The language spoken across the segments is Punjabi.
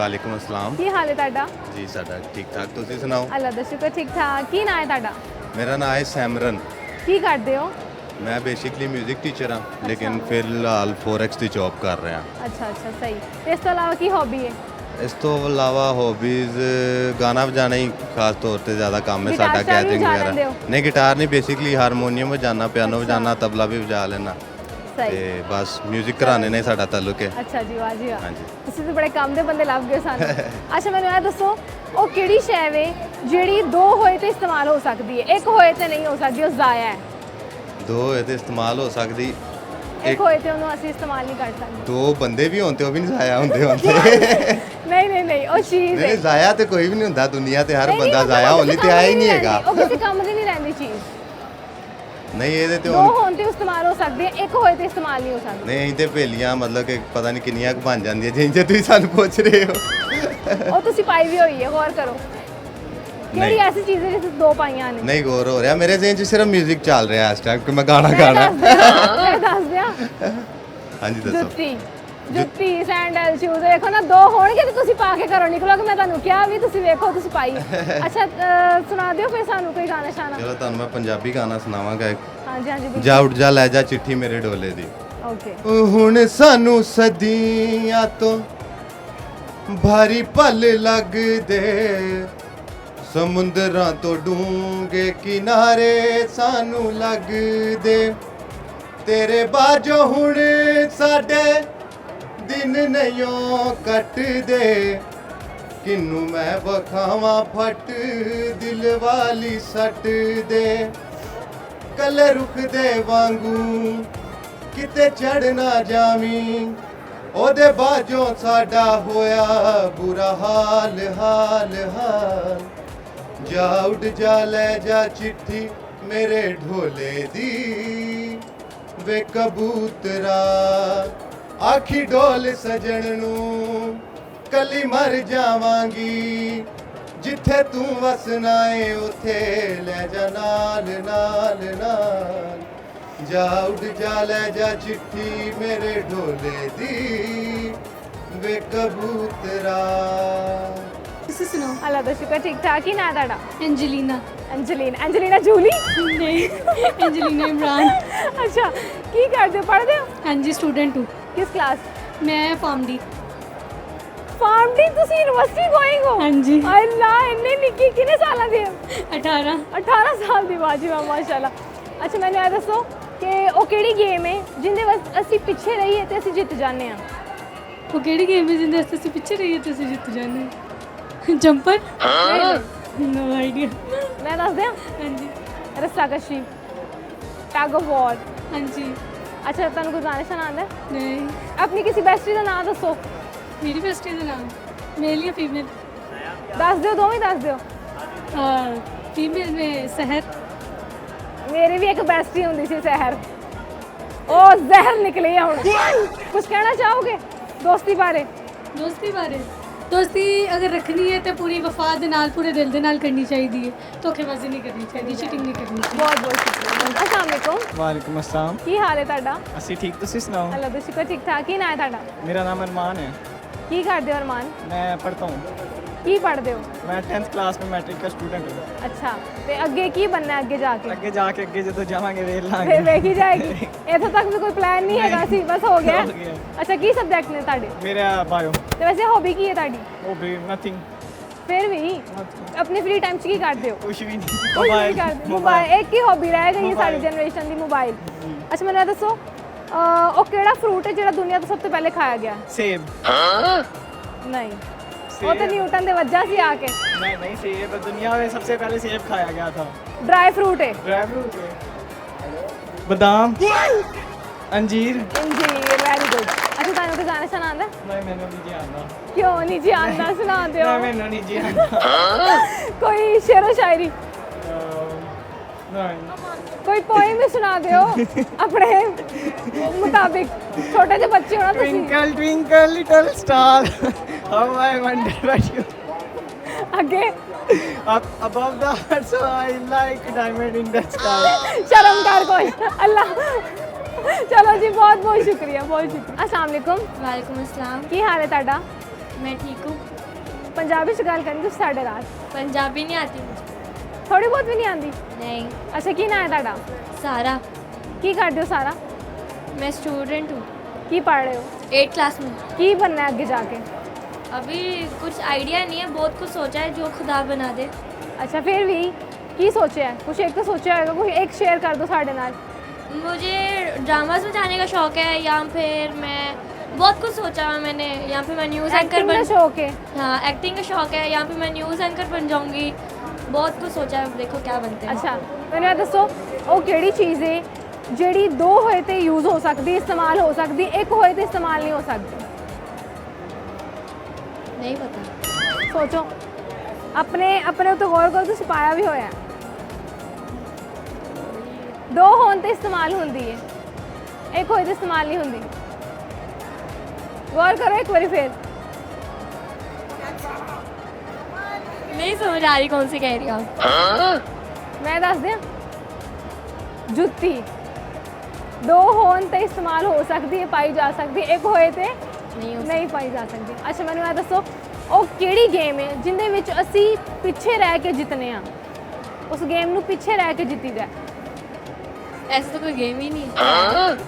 ਵਾਲੇਕੁਮ ਅਸਲਾਮ। ਕੀ ਹਾਲ ਹੈ ਤੁਹਾਡਾ? ਜੀ ਸਾਡਾ ਠੀਕ ਠਾਕ, ਤੁਸੀਂ ਸੁਣਾਓ? ਅੱਲਾ ਦਾ ਸ਼ੁਕਰ ਠੀਕ ਠਾਕ। ਕੀ ਨਾਂ ਹੈ ਤੁਹਾਡਾ? ਮੇਰਾ ਨਾਮ ਹੈ ਸੈਮਰਨ। ਕੀ ਕਰਦੇ ਹੋ? ਮੈਂ ਬੇਸਿਕਲੀ 뮤직 ਟੀਚਰ ਹਾਂ, ਲੇਕਿਨ ਫਿਲਹਾਲ ਫੋਰੈਕਸ ਦੀ ਜੌਬ ਕਰ ਰਿਹਾ। ਅੱਛਾ ਸਹੀ। ਤੇ ਇਸ ਤੋਂ ਇਲਾਵਾ ਕੀ ਹੌਬੀ ਹੈ? ਇਸ ਤੋਂ ਇਲਾਵਾ ਹੌਬੀਜ਼ ਗਾਣਾ ਵਜਾਣਾ ਹੀ ਖਾਸ ਤੌਰ ਤੇ ਜ਼ਿਆਦਾ ਕੰਮ ਹੈ ਗਿਟਾਰ ਸਾਡਾ, ਸ਼ਾਇਦ ਵੀ ਗੈਦਰਿੰਗ ਵਜਾ ਵਗੈਰਾ। ਲੈਂਦੇ ਹੋ? ਨਹੀਂ, ਗਿਟਾਰ ਨਹੀਂ, ਬੇਸਿਕਲੀ ਹਾਰਮੋਨੀਅਮ ਵਜਾਣਾ, ਪਿਆਨੋ ਵਜਾਣਾ, ਤਬਲਾ ਵੀ ਵਜਾ ਲੈਣਾ ਸਹੀ। ਤੇ ਬਸ 뮤직 ਘਰਾਣੇ ਨਾਲ ਸਾਡਾ ਤਾਲੁਕ ਹੈ। ਅੱਛਾ ਜੀ, ਵਾਹ ਜੀ ਵਾਹ। ਹਾਂਜੀ। ਤੁਸੀਂ ਤਾਂ ਬੜੇ ਕੰਮ ਦੇ ਬੰਦੇ ਲੱਭ ਗਏ ਸਾਨੂੰ। ਅੱਛਾ ਮੈਨੂੰ ਇਹ ਦੱਸੋ, ਉਹ ਕਿਹੜੀ ਸ਼ੈ ਵੇ ਜਿਹੜੀ ਦੋ ਹੋਏ ਤੇ ਇਸਤੇਮਾਲ ਹੋ ਸਕਦੀ ਹੈ, ਇੱਕ ਹੋਏ ਤੇ ਨਹੀਂ ਹੋ ਸਕਦੀ, ਉਹ ਜ਼ਾਇਆ ਹੈ? ਦੋ ਹੋਏ ਤੇ ਇਸਤੇਮਾਲ ਹੋ ਸਕਦੀ, ਇੱਕ ਹੋਏ ਤੇ ਉਹਨੂੰ ਅਸੀਂ ਇਸਤੇਮਾਲ ਨਹੀਂ ਕਰ ਸਕਦੇ। ਦੋ ਬੰਦੇ ਵੀ ਹੋਣ ਤੇ ਉਹ ਵੀ ਨਹੀਂ ਜ਼ਾਇਆ ਹੁੰਦੇ ਨਹੀਂ ਉਹ ਚੀਜ਼ ਹੈ। ਨਹੀਂ, ਜ਼ਾਇਆ ਤੇ ਕੋਈ ਵੀ ਨਹੀਂ ਹੁੰਦਾ ਦੁਨੀਆ ਤੇ, ਹਰ ਨਹੀਂ, ਬੰਦਾ ਉਹ ਤਾਂ ਜ਼ਾਇਆ ਹੋਣ ਲਈ ਕਿਸੇ ਤੇ ਆਇਆ ਹੀ ਕੰਮ ਦੀ ਨਹੀਂ ਰਹਿੰਦੀ, ਹੈਗਾ। ਉਹ ਕਿਸੇ ਕੰਮ ਦੀ ਨਹੀਂ ਰਹਿੰਦੀ ਚੀਜ਼। ਨਹੀਂ ਇਹਦੇ ਤੇ ਦੋ ਹੋਣ ਤੇ ਇਸਤੇਮਾਲ ਹੋ ਸਕਦੀ ਹੈ, ਇੱਕ ਹੋਏ ਤੇ ਇਸਤੇਮਾਲ ਨਹੀਂ ਹੋ ਸਕਦੀ। ਨਹੀਂ, ਅਸੀਂ ਤੇ ਭੇਲੀਆਂ ਮਤਲਬ ਕਿ ਪਤਾ ਨਹੀਂ ਕਿੰਨੀਆਂ ਕੁ ਬਣ ਜਾਂਦੀਆਂ ਜਿੰਜ ਤੁਸੀਂ ਸਾਨੂੰ ਪੁੱਛ ਰਹੇ ਹੋ। ਉਹ ਤੁਸੀਂ ਪਾਈ ਵੀ ਹੋਈ ਹੈ, ਗੌਰ ਕਰੋ। ਕਿਹੜੀ ਨਹੀਂ। ਐਸੀ ਚੀਜ਼ ਹੈ ਜਿਸ ਦੋ ਪਾਈਆਂ ਨੇ? ਨਹੀਂ ਗੌਰ ਹੋ ਰਿਹਾ, ਮੇਰੇ ਜ਼ਿਹਨ 'ਚ ਸਿਰਫ 뮤직 ਚੱਲ ਰਿਹਾ ਇਸ ਟਾਈਮ ਕਿ ਮੈਂ ਗਾਣਾ ਮੈਂ ਗਾਣਾ। ਦੱਸ ਦਿਆਂ ਹਾਂਜੀ ਦੱਸੋ। ਜੁੱਤੀ ਸੈਂਡਲ ਸ਼ੂਜ਼ ਵੇਖੋ ਨਾ, ਦੋ ਹੋਣਗੇ ਤੇ ਤੁਸੀਂ ਪਾ ਕੇ ਘਰੋਂ ਨਿਕਲੋਗੇ। ਮੈਂ ਤੁਹਾਨੂੰ ਕਿਹਾ ਵੀ ਤੁਸੀਂ ਵੇਖੋ, ਤੁਸੀਂ ਪਾਈ। ਅੱਛਾ ਸੁਣਾ ਦਿਓ ਫਿਰ ਸਾਨੂੰ ਕੋਈ ਗਾਣਾ ਸ਼ਾਨਾ। ਚਲੋ ਤੁਹਾਨੂੰ ਮੈਂ ਪੰਜਾਬੀ ਗਾਣਾ ਸੁਣਾਵਾਂਗਾ ਇੱਕ। ਹਾਂਜੀ ਬਿਲਕੁਲ। ਜਾ ਉੱਡ ਜਾ ਲੈ ਜਾ ਚਿੱਠੀ ਮੇਰੇ ਡੋਲੇ ਦੀ। ਓਕੇ। ਹੁਣ ਸਾਨੂੰ ਸਦੀਆਂ ਤੋਂ ਭਾਰੀ ਪਲ ਲੱਗਦੇ, ਸਮੁੰਦਰਾਂ ਤੋਂ ਡੂੰਘੇ ਕਿਨਾਰੇ ਸਾਨੂੰ ਲੱਗਦੇ, ਤੇਰੇ ਬਾਝੋਂ ਹੁਣ ਸਾਡੇ ਦਿਨ ਨਹੀਂਓ ਕੱਟਦੇ, ਕਿਨੂੰ ਮੈਂ ਵਖਾਵਾਂ ਫਟ ਦਿਲ ਵਾਲੀ ਸੱਟ ਦੇ, ਕੱਲੇ ਰੁੱਖ ਦੇ ਵਾਂਗੂ ਕਿਤੇ ਚੜ ਨਾ ਜਾਵੀਂ, ਉਹਦੇ ਬਾਝੋਂ ਸਾਡਾ ਹੋਇਆ ਬੁਰਾ ਹਾਲ ਹਾਲ ਹਾਲ, ਜਾ ਉੱਡ ਜਾ ਲੈ ਜਾ ਚਿੱਠੀ ਮੇਰੇ ਢੋਲੇ ਦੀ, ਵੇ ਕਬੂਤਰਾ ਆਖੀ ਢੋਲ ਸਜਣ ਨੂੰ, ਕੱਲੀ ਮਰ ਜਾਵਾਂਗੀ, ਜਿੱਥੇ ਤੂੰ ਵਸਣਾ ਏ ਉਥੇ ਲੈ ਜਾ ਨਾਲ ਨਾਲ ਨਾਲ, ਜਾ ਉੱਡ ਜਾ ਲੈ ਜਾ ਚਿੱਠੀ ਮੇਰੇ ਢੋਲੇ ਦੀ, ਵੇ ਕਬੂਤਰਾ। ਤੁਸੀਂ ਸੁਣਾਓ? ਅੱਲਾ ਦਾ ਸ਼ੁਕਰ ਠੀਕ ਠਾਕ। ਹੀ ਨਾਂ ਤੁਹਾਡਾ? ਐਂਜਲੀਨਾ। ਐਂਜਲੀਨਾ ਜੂਲੀ? ਨਹੀਂ, ਐਂਜਲੀਨਾ ਇਮਰਾਨ। ਅੱਛਾ ਕੀ ਕਰਦੇ ਹੋ, ਪੜ੍ਹਦੇ ਹੋ? ਹਾਂਜੀ, ਸਟੂਡੈਂਟ ਹੂੰ। ਕਿਸ ਕਲਾਸ? ਮੈਂ ਫਾਰਮ ਦੀ। ਤੁਸੀਂ ਯੂਨੀਵਰਸਿਟੀ ਗੋਇੰਗ ਹੋ? ਹਾਂਜੀ। ਅੱਲਾ ਇੰਨੇ ਨਿੱਕੀ, ਕਿੰਨੇ ਸਾਲਾਂ ਦੀ ਹੋ? 18 ਸਾਲ ਦੀ, ਵਾਹ ਜੀ ਵਾਹ, ਮਾਸ਼ਾਅੱਲਾ। ਅੱਛਾ ਮੈਨੂੰ ਇਹ ਦੱਸੋ ਕਿ ਉਹ ਕਿਹੜੀ ਗੇਮ ਹੈ ਜਿੰਦੇ ਵਿੱਚ ਅਸੀਂ ਪਿੱਛੇ ਰਹੀਏ ਤੇ ਅਸੀਂ ਜਿੱਤ ਜਾਂਦੇ ਹਾਂ? ਉਹ ਕਿਹੜੀ ਗੇਮ ਹੈ ਜਿੰਦੇ ਵਾਸਤੇ ਅਸੀਂ ਪਿੱਛੇ ਰਹੀਏ ਤੇ ਅਸੀਂ ਜਿੱਤ ਜਾਂਦੇ ਹਾਂ? ਜੰਪਰ? No idea. ਮੈਂ ਦੱਸ ਦਿਆਂ? ਹਾਂਜੀ। ਰੱਸਾਕਸ਼ੀ, ਟਗ ਆਫ ਵਾਰ। ਹਾਂਜੀ। ਅੱਛਾ ਤੁਹਾਨੂੰ ਕੋਈ ਗਾਣਾ ਸੁਣਾਉਂਦਾ? ਨਹੀਂ। ਆਪਣੀ ਕਿਸੇ ਬੈਸਟੀ ਦਾ ਨਾਮ ਦੱਸੋ। ਮੇਰੀ ਫੈਸਟੀ ਦਾ ਨਾਮ ਮੇਲ ਜਾਂ ਫੀਮੇਲ? ਦੱਸ ਦਿਓ, ਦੋਵੇਂ ਦੱਸ ਦਿਓ। फीमेल में सहर। मेरी भी एक बेस्टी होंगी सी सहर, ओ जहर निकली है हुण। कुछ कहना चाहोगे दोस्ती बारे? दोस्ती बारे दोस्ती अगर रखनी है तो पूरी वफा दे नाल, पूरे दिल दे नाल करनी चाहिए, धोखेबाजी नहीं करनी चाहिए, चीटिंग नहीं करनी चाहिए। बहुत बहुत शुक्रिया। अस्सलाम वालेकुम। वालेकुम अस्सलाम। की हाल है ਤੁਹਾਡਾ? ਅਸੀਂ ਠੀਕ, ਤੁਸੀਂ ਸੁਣਾਓ? ਅੱਲਾ ਦਾ ਸ਼ੁਕਰ ਠੀਕ ਠਾਕ। ਕੀ ਨਾਂ ਹੈ ਤੁਹਾਡਾ? ਮੇਰਾ ਨਾਮ ਅਰਮਾਨ ਹੈ। ਕੀ ਕਰਦੇ ਹੋ ਅਰਮਾਨ? मैं पढ़ता हूँ। ਕੀ ਪੜ੍ਹਦੇ ਹੋ? मैं 10th क्लास में मैट्रिक का स्टूडेंट हूँ। ਅੱਛਾ ਤੇ ਅੱਗੇ ਕੀ बनना है ਅੱਗੇ ਜਾ ਕੇ? ਅੱਗੇ ਜਾ ਕੇ ਅੱਗੇ ਜਦੋਂ ਜਾਵਾਂਗੇ ਵੇਖ ਫਿਰ ਲਾਂਗੇ। ਵੇਖੀ ਜਾਏਗੀ। ਇੱਥੋਂ ਤੱਕ ਵੀ ਕੋਈ ਪਲਾਨ ਨਹੀਂ ਹੈਗਾ ਸੀ, ਬਸ ਹੋ ਗਿਆ। ਹੋ ਗਿਆ। ਅੱਛਾ ਕੀ ਸਬਜੈਕਟ ਨੇ ਤੁਹਾਡੇ? ਮੇਰਾ ਬਾਇਓ। ਤੇ ਵੈਸੇ ਹੌਬੀ ਕੀ ਹੈ ਤੁਹਾਡੀ? ਉਹ ਵੀ ਨਥਿੰਗ, ਫਿਰ ਵੀ ਆਪਣੇ ਫ੍ਰੀ ਟਾਈਮ 'ਚ ਕੀ ਕਰਦੇ ਹੋ? ਕੁਝ ਵੀ ਨਹੀਂ। ਕੁਝ ਨਹੀਂ ਕਰਦੇ। ਮੋਬਾਈਲ ਇੱਕ ਹੀ ਹੌਬੀ ਰਹਿ ਗਈ ਹੈ ਸਾਡੀ ਮੋਬਾਈਲ। ਜਨਰੇਸ਼ਨ ਦੀ, ਮੋਬਾਈਲ। ਅੱਛਾ ਮੈਨੂੰ ਇਹ ਦੱਸੋ ਉਹ ਕਿਹੜਾ ਫਰੂਟ ਹੈ ਜਿਹੜਾ ਦੁਨੀਆ ਤੋਂ ਸਭ ਤੋਂ ਪਹਿਲੇ ਖਾਇਆ ਗਿਆ? सेब। ਨਹੀਂ, ਉਹ ਤਾਂ ਨਿਊਟਨ ਦੇ ਵੱਜਾ ਸੀ ਆ ਕੇ। नहीं सेब दुनिया में सबसे पहले सेब खाया गया था। ਡਰਾਈ ਫਰੂਟ ਹੈ। ड्राई फ्रूट है बादाम, अंजीर। ਇੰਜੀਰ, ਵੈਰੀ ਗੁੱਡ। ਅੱਛਾ ਤੁਹਾਨੂੰ ਕੋਈ ਗਾਣਾ ਸੁਣਾਉਂਦਾ? नहीं मैंने नहीं जानता। ਕਿਉਂ ਨਹੀਂ ਜੀ ਆਉਂਦਾ? ਸੁਣਾ ਦਿਓ नहीं मैंने नहीं जानता। ਕੋਈ ਸ਼ੇਰੋ ਸ਼ਾਇਰੀ, नहीं। ਕੋਈ ਪੋਇਮ ਹੀ ਸੁਣਾ ਦਿਓ ਆਪਣੇ ਮੁਤਾਬਿਕ। ਛੋਟੇ ਜਿਹੇ ਬੱਚੇ ਹੋ ਨਾ ਤੁਸੀਂ। Twinkle twinkle little star, how I wonder what you ਅੱਗੇ up above the earth, so I like diamond in the sky. ਸ਼ਰਮ ਕਰ ਕੋਈ। ਅੱਲਾ ਚਲੋ ਜੀ, ਬਹੁਤ ਬਹੁਤ ਸ਼ੁਕਰੀਆ, ਬਹੁਤ ਸ਼ੁਕਰੀਆ। अस्सलाम वालेकुम। वालेकुम अस्सलाम। ਕੀ ਹਾਲ ਹੈ ਤੁਹਾਡਾ? मैं ठीक हूँ। ਪੰਜਾਬੀ ਚ ਗੱਲ ਕਰਨੀ ਤੁਸੀਂ ਸਾਡੇ ਨਾਲ पंजाबी नहीं आती मुझे। ਥੋੜੀ ਬਹੁਤ ਵੀ ਨਹੀਂ ਆਉਂਦੀ नहीं। ਅੱਛਾ ਕੀ ਨਾਂ ਹੈ ਤੁਹਾਡਾ सारा। ਕੀ ਕਰਦੇ ਹੋ ਸਾਰਾ मैं स्टूडेंट हूँ, ਕੀ ਪੜ੍ਹ ਰਹੇ ਹੋ 8th क्लास में। ਕੀ बनना है आगे जाके अभी कुछ आइडिया नहीं है, बहुत कुछ सोचा है जो खुदा बना दे। अच्छा फिर भी ਕੀ ਸੋਚਿਆ ਹੈ ਕੁਝ ਇੱਕ ਤਾਂ ਸੋਚਿਆ ਹੋਏਗਾ ਕੁਝ ਇੱਕ ਸ਼ੇਅਰ ਕਰ ਦਿਓ ਸਾਡੇ ਨਾਲ मुझे ड्रामास में जाने का शौक है, या फिर मैं बहुत कुछ सोचा है मैंने। यहाँ पे मैं न्यूज़ एंकर ਐਕਟਿੰਗ ਦਾ बन, ਸ਼ੌਕ ਹੈ हाँ एक्टिंग का शौक है। यहाँ पे मैं न्यूज़ एंकर बन जाऊँगी। बहुत कुछ सोचा है, देखो क्या बनते हैं। ਅੱਛਾ ਮੈਨੂੰ ਇਹ ਦੱਸੋ ਉਹ ਕਿਹੜੀ ਚੀਜ਼ ਹੈ ਜਿਹੜੀ ਦੋ ਹੋਏ ਤੇ ਯੂਜ਼ ਹੋ ਸਕਦੀ ਇਸਤੇਮਾਲ ਹੋ ਸਕਦੀ ਇੱਕ ਹੋਏ ਤੇ ਇਸਤੇਮਾਲ ਨਹੀਂ ਹੋ ਸਕਦੀ नहीं पता। ਸੋਚੋ ਆਪਣੇ ਆਪਣੇ ਉੱਤੇ ਗੌਰ ਕਰੋ ਤੁਸੀਂ ਪਾਇਆ ਵੀ ਹੋਇਆ ਹੈ। ਦੋ ਹੋਣ ਤੇ ਇਸਤੇਮਾਲ ਹੁੰਦੀ ਹੈ ਇੱਕ ਹੋਏ ਤੇ ਇਸਤੇਮਾਲ ਨਹੀਂ ਹੁੰਦੀ ਗੌਰ ਕਰੋ ਇੱਕ ਵਾਰੀ ਫਿਰ नहीं समझ आ रही कौन सी कह रही हो आप। ਮੈਂ ਦੱਸ ਦਿਆਂ ਜੁੱਤੀ ਦੋ ਹੋਣ ਤੇ ਇਸਤੇਮਾਲ ਹੋ ਸਕਦੀ ਹੈ ਪਾਈ ਜਾ ਸਕਦੀ ਹੈ ਇੱਕ ਹੋਏ ਤੇ नहीं हो ਨਹੀਂ ਪਾਈ ਜਾ ਸਕਦੀ ਅੱਛਾ ਮੈਨੂੰ ਇਹ ਦੱਸੋ ਉਹ ਕਿਹੜੀ ਗੇਮ ਹੈ ਜਿੰਦੇ ਵਿੱਚ ਅਸੀਂ ਪਿੱਛੇ ਰਹਿ ਕੇ ਜਿੱਤਨੇ ਆ ਉਸ ਗੇਮ ਨੂੰ ਪਿੱਛੇ ਰਹਿ ਕੇ ਜਿੱਤੀਦਾ ਹੈ। ऐसा तो कोई गेम ही नहीं है।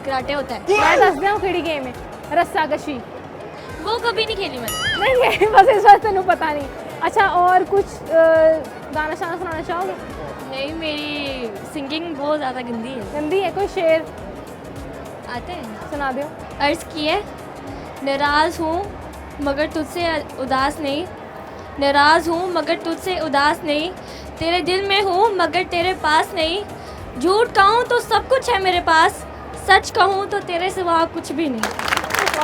कराटे होता है, ਮੈਂ ਦੱਸ ਦਿਆਂ ਉਹ ਕਿਹੜੀ ਗੇਮ ਹੈ ਰੱਸਾ कशी वो कभी नहीं खेली मैंने। नहीं है बस इस वक्त तेन पता नहीं अच्छा और कुछ गाना शाना सुनाना चाहोगे नहीं, मेरी सिंगिंग बहुत ज़्यादा गंदी है। गंदी है कोई शेर आते हैं। सुना दो अर्ज़ की है, नाराज़ हूँ मगर तुझसे उदास नहीं, नाराज़ हूँ मगर तुझसे उदास नहीं, तेरे दिल में हूँ मगर तेरे पास नहीं, झूठ कहूँ तो सब कुछ है मेरे पास, सच कहूँ तो तेरे सिवा कुछ भी नहीं।